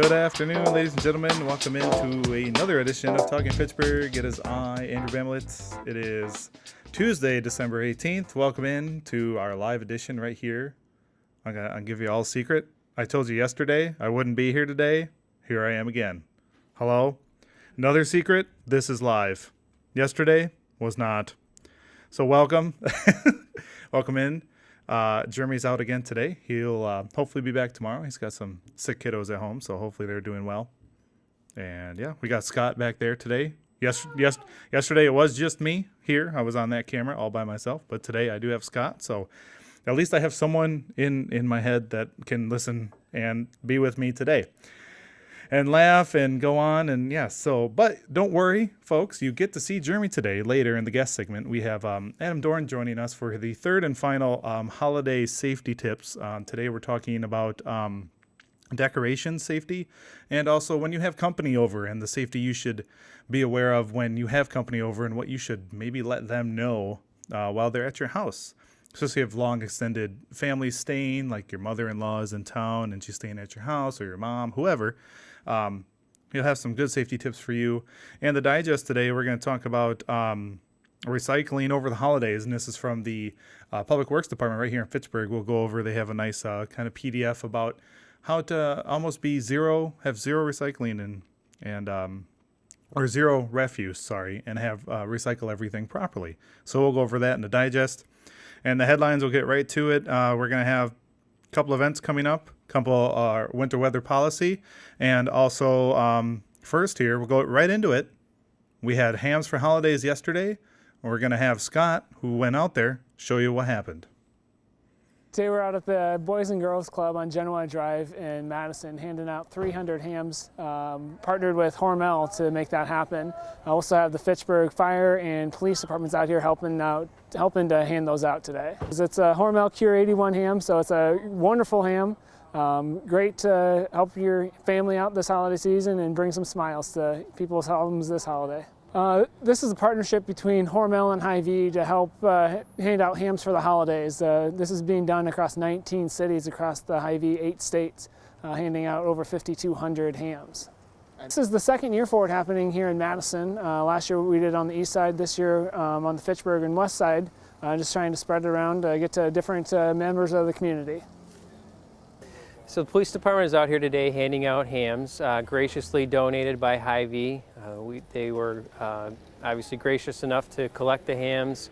Good afternoon, ladies and gentlemen. Welcome into another edition of Talking Fitchburg. It is I, Andrew Bamlitz. It is Tuesday, December 18th. Welcome in to our live edition right here. I'll give you all a secret. I told you yesterday I wouldn't be here today. Here I am again. Hello? Another secret. This is live. Yesterday was not. So welcome. Welcome in. Jeremy's out again today. He'll hopefully be back tomorrow. He's got some sick kiddos at home, so hopefully they're doing well. And yeah, we got Scott back there today. Yesterday it was just me here. I was on that camera all by myself, but today I do have Scott, so at least I have someone in my head that can listen and be with me today and laugh and go on. And yeah, but don't worry, folks. You get to see Jeremy today later in the guest segment. We have Adam Dorn joining us for the third and final holiday safety tips. Today we're talking about decoration safety and also when you have company over and the safety you should be aware of when you have company over and what you should maybe let them know while they're at your house. Especially if long extended families staying, like your mother-in-law is in town and she's staying at your house, or your mom, whoever. You'll have some good safety tips for you. And the digest today, we're going to talk about recycling over the holidays. And this is from the Public Works Department right here in Fitchburg. We'll go over, they have a nice kind of PDF about how to almost be have zero recycling or zero refuse, and have recycle everything properly. So we'll go over that in the digest. And the headlines, we'll get right to it. We're going to have a couple events coming up, couple winter weather policy, and also first here, we'll go right into it. We had hams for holidays yesterday. We're going to have Scott, who went out there, show you what happened. Today we're out at the Boys and Girls Club on Genoa Drive in Madison, handing out 300 hams, partnered with Hormel to make that happen. I also have the Fitchburg Fire and Police Departments out here helping to hand those out today. It's a Hormel Cure 81 ham, so it's a wonderful ham. Great to help your family out this holiday season and bring some smiles to people's homes this holiday. This is a partnership between Hormel and Hy-Vee to help hand out hams for the holidays. This is being done across 19 cities across the Hy-Vee 8 states, handing out over 5,200 hams. This is the second year for it happening here in Madison. Last year we did it on the east side, this year on the Fitchburg and west side, just trying to spread it around, get to different members of the community. So the police department is out here today handing out hams, graciously donated by Hy-Vee. They were obviously gracious enough to collect the hams,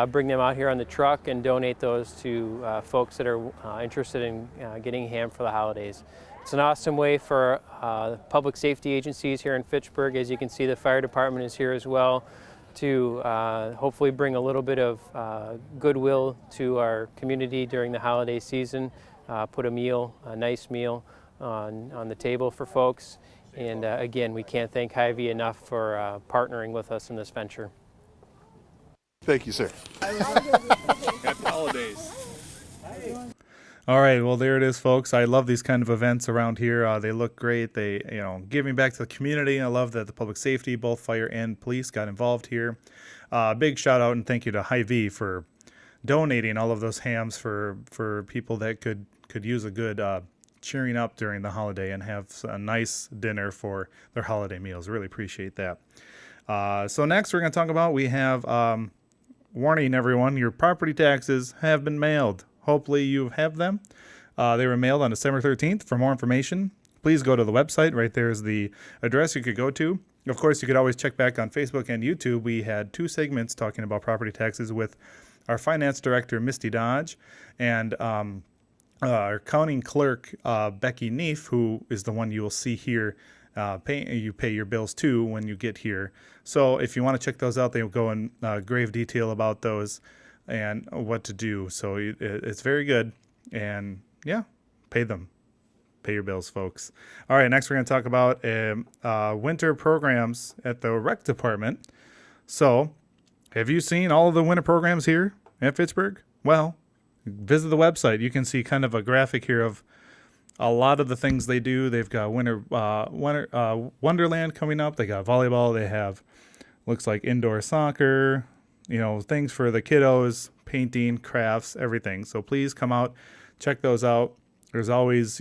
bring them out here on the truck and donate those to folks that are interested in getting ham for the holidays. It's an awesome way for public safety agencies here in Fitchburg. As you can see, the fire department is here as well to hopefully bring a little bit of goodwill to our community during the holiday season. Put a nice meal on the table for folks. And again, we can't thank Hy-Vee enough for partnering with us in this venture. Thank you, sir. Happy holidays. All right, well, there it is, folks. I love these kind of events around here. They look great. They, giving back to the community. I love that the public safety, both fire and police, got involved here. Big shout out and thank you to Hy-Vee for donating all of those hams for people that could use a good cheering up during the holiday and have a nice dinner for their holiday meals. Really appreciate that. So next we're going to talk about, we have warning everyone, your property taxes have been mailed. Hopefully you have them. They were mailed on December 13th. For more information, please go to the website. Right there is the address you could go to. Of course, you could always check back on Facebook and YouTube. We had 2 segments talking about property taxes with our finance director, Misty Dodge, and our accounting clerk, Becky Neef, who is the one you will see here. You pay your bills to when you get here. So if you want to check those out, they will go in grave detail about those and what to do. So it's very good. And yeah, pay them. Pay your bills, folks. All right, next we're going to talk about winter programs at the rec department. So have you seen all of the winter programs here at Fitchburg? Well, visit the website. You can see kind of a graphic here of a lot of the things they do. They've got winter Wonderland coming up. They got volleyball. They have, looks like indoor soccer, things for the kiddos, painting, crafts, everything. So please come out, check those out. There's always,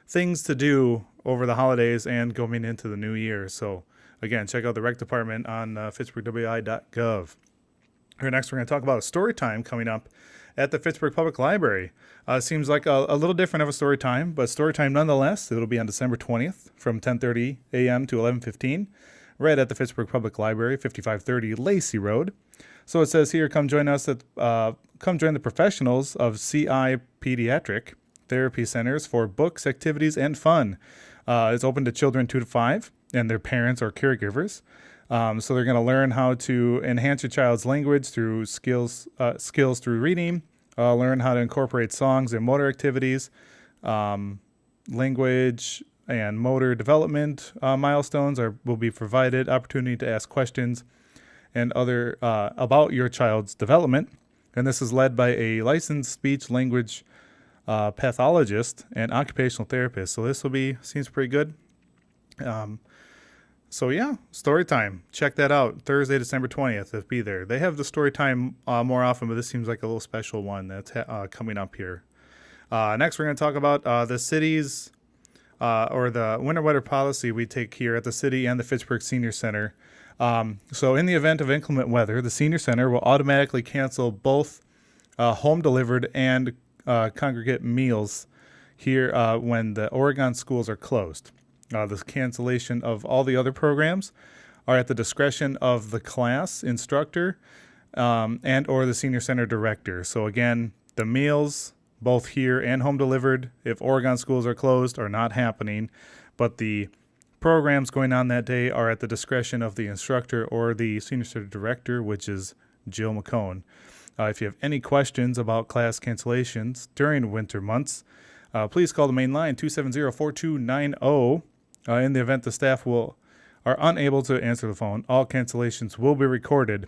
things to do over the holidays and going into the new year. So again, check out the rec department on fitchburgwi.gov. Here next, we're going to talk about a story time coming up at the Fitchburg Public Library. Seems like a little different of a story time, but story time nonetheless. It'll be on December 20th from 10:30 a.m. to 11:15, right at the Fitchburg Public Library, 5530 Lacey Road. So it says here, come join the professionals of CI Pediatric Therapy Centers for books, activities, and fun. It's open to children 2 to 5 and their parents or caregivers. So they're going to learn how to enhance your child's language through skills through reading, learn how to incorporate songs and motor activities, language and motor development milestones will be provided, opportunity to ask questions and other about your child's development. And this is led by a licensed speech language pathologist and occupational therapist. So this seems pretty good. So yeah, story time. Check that out. Thursday, December 20th. It'll be there. They have the story time more often, but this seems like a little special one that's coming up here. Next, we're going to talk about the city's or the winter weather policy we take here at the city and the Fitchburg Senior Center. So in the event of inclement weather, the Senior Center will automatically cancel both home delivered and congregate meals here when the Oregon schools are closed. The cancellation of all the other programs are at the discretion of the class instructor and or the Senior Center director. So again, the meals, both here and home delivered, if Oregon schools are closed, are not happening. But the programs going on that day are at the discretion of the instructor or the Senior Center director, which is Jill McCone. If you have any questions about class cancellations during winter months, please call the main line, 270-4290. In the event the staff are unable to answer the phone, all cancellations will be recorded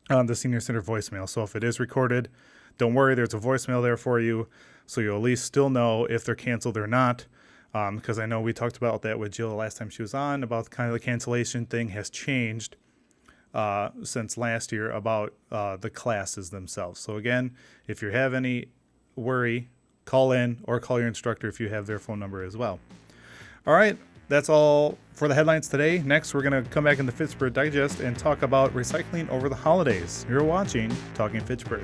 on the Senior Center voicemail. So if it is recorded, don't worry, there's a voicemail there for you, so you'll at least still know if they're canceled or not. Because I know we talked about that with Jill last time she was on, about kind of the cancellation thing has changed since last year about the classes themselves. So again, if you have any worry, call in or call your instructor if you have their phone number as well. All right, that's all for the headlines today. Next, we're going to come back in the Fitchburg Digest and talk about recycling over the holidays. You're watching Talking Fitchburg.